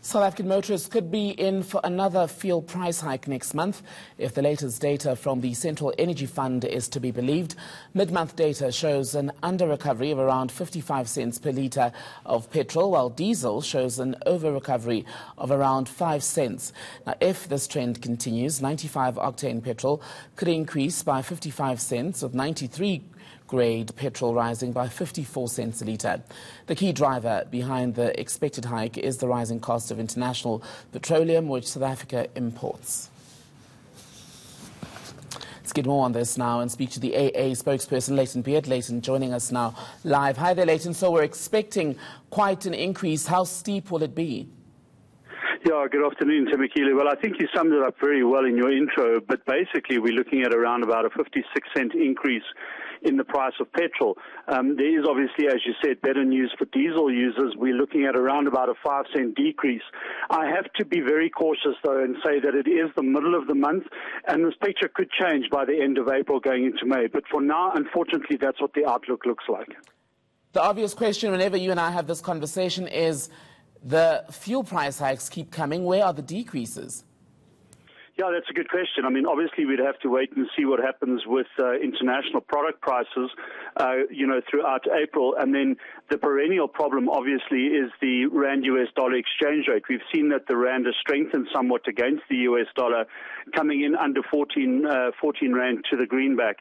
South African motorists could be in for another fuel price hike next month if the latest data from the Central Energy Fund is to be believed. Mid-month data shows an under-recovery of around 55 cents per litre of petrol, while diesel shows an over-recovery of around 5 cents. Now, if this trend continues, 95-octane petrol could increase by 55 cents, with 93 grade petrol rising by 54 cents a litre. The key driver behind the expected hike is the rising cost of international petroleum, which South Africa imports. Let's get more on this now and speak to the AA spokesperson, Layton Beard. Layton joining us now live. Hi there, Layton. So we're expecting quite an increase. How steep will it be? Yeah, good afternoon, Temekile. Well, I think you summed it up very well in your intro, but basically we're looking at around about a 56-cent increase in the price of petrol. There is obviously, as you said, better news for diesel users. We're looking at around about a 5-cent decrease. I have to be very cautious, though, and say that it is the middle of the month, and this picture could change by the end of April going into May. But for now, unfortunately, that's what the outlook looks like. The obvious question whenever you and I have this conversation is, the fuel price hikes keep coming. Where are the decreases? Yeah, that's a good question. I mean, obviously, we'd have to wait and see what happens with international product prices, throughout April. And then the perennial problem, obviously, is the Rand-US dollar exchange rate. We've seen that the Rand has strengthened somewhat against the US dollar, coming in under 14 Rand to the greenback.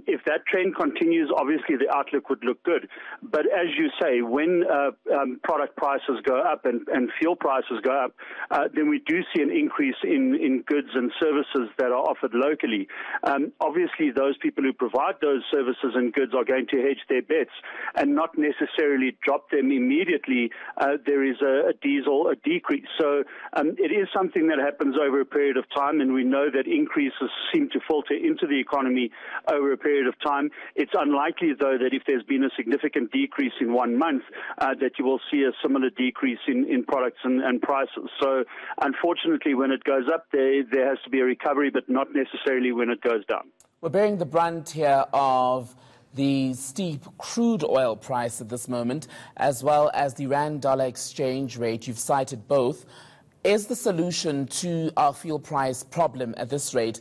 If that trend continues, obviously, the outlook would look good. But as you say, when product prices go up and fuel prices go up, then we do see an increase in goods and services that are offered locally. Obviously, those people who provide those services and goods are going to hedge their bets and not necessarily drop them immediately. There is a decrease. So it is something that happens over a period of time, and we know that increases seem to filter into the economy over a period of time. It's unlikely, though, that if there's been a significant decrease in 1 month, that you will see a similar decrease in products and prices. So unfortunately, when it goes up, there has to be a recovery, but not necessarily when it goes down. We're bearing the brunt here of the steep crude oil price at this moment, as well as the Rand-dollar exchange rate. You've cited both. Is the solution to our fuel price problem at this rate,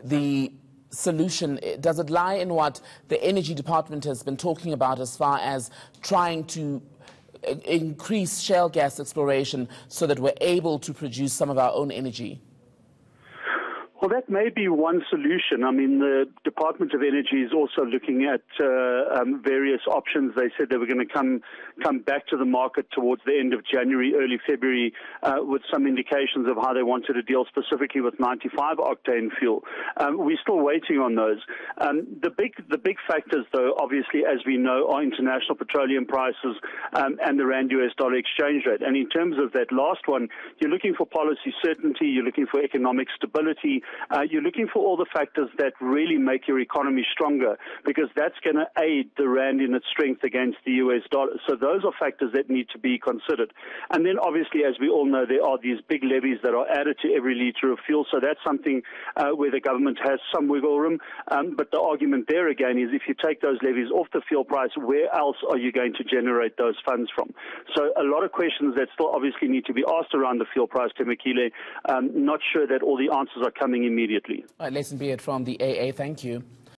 the solution, does it lie in what the Energy Department has been talking about as far as trying to increase shale gas exploration so that we're able to produce some of our own energy? Well, that may be one solution. I mean, the Department of Energy is also looking at various options. They said they were going to come back to the market towards the end of January, early February, with some indications of how they wanted to deal specifically with 95-octane fuel. We're still waiting on those. The big factors, though, obviously, as we know, are international petroleum prices and the Rand-US dollar exchange rate. And in terms of that last one, you're looking for policy certainty, you're looking for economic stability. You're looking for all the factors that really make your economy stronger, because that's going to aid the Rand in its strength against the US dollar. So those are factors that need to be considered. And then obviously, as we all know, there are these big levies that are added to every litre of fuel. So that's something where the government has some wiggle room. But the argument there again is, if you take those levies off the fuel price, where else are you going to generate those funds from? So a lot of questions that still obviously need to be asked around the fuel price, Temekile. Not sure that all the answers are coming immediately. All right, Layton Beard from the AA, thank you.